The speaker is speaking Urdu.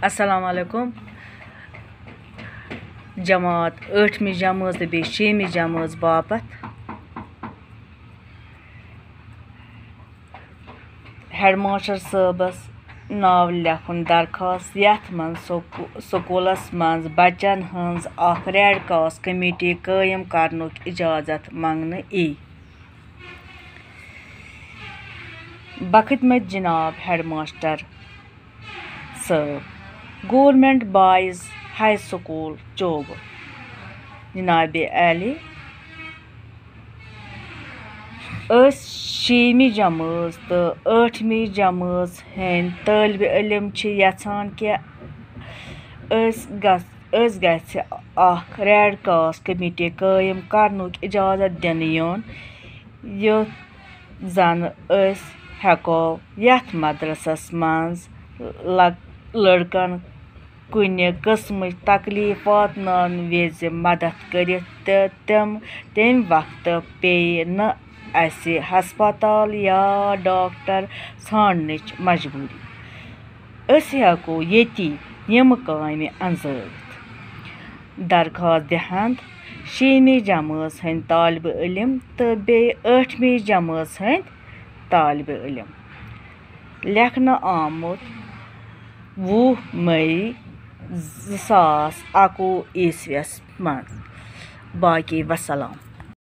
السلام علیکم جماعت 8ویں جمٲژ تہٕ بیٚیہِ 6ویں جمٲژ باپتھ ہیڈ ماسٹر صٲبس ناو لیکھُن درخواست یتھ منٛز سکوٗلس منٛز بچن ہٕنٛز اکھ ریڈ کراس کمیٹی قٲیِم کرنُک اجازت منٛگنہٕ یی بخدمت جناب ہیڈ ماسٹر صٲب گورمنٹ بایز ہائی سکوٗل چوبہٕ جناب عالی أسۍ 6ویں جمٲژ تہٕ 8ویں جمٲژ ہٕنٛدۍ طٲلبہِ علم چھِ یژھان کہِ أسۍ گژھِ اکھ ریڈ کراس کمیٹی قٲیِم کرنُک اجازت دِنہٕ یُن یُتھ زن أسۍ ہٮ۪کو یتھ مدرسس منٛز لڑکن کُنہِ قٕسمٕچ تکلیٖف واتناونہٕ وِزِ مدد کٔرِتھ تہٕ تمہِ وقتہٕ پیٚیہِ نہٕ اسہِ ہسپتال یا ڈاکٹر ژھانڈنٕچ مجبوٗری أسۍ ہٮ۪کو ییٚتی یِمہٕ کامہِ انجٲوِتھ درخواست دِہند 6ویں جمٲژ ہٕنٛدۍ طالبہِ علم تہٕ بیٚیہِ 8ویں جمٲژ ہٕنٛدۍ طالبہِ علم لیکھنہٕ آمُت 20 مئی 2021 منٛز باقی وسلام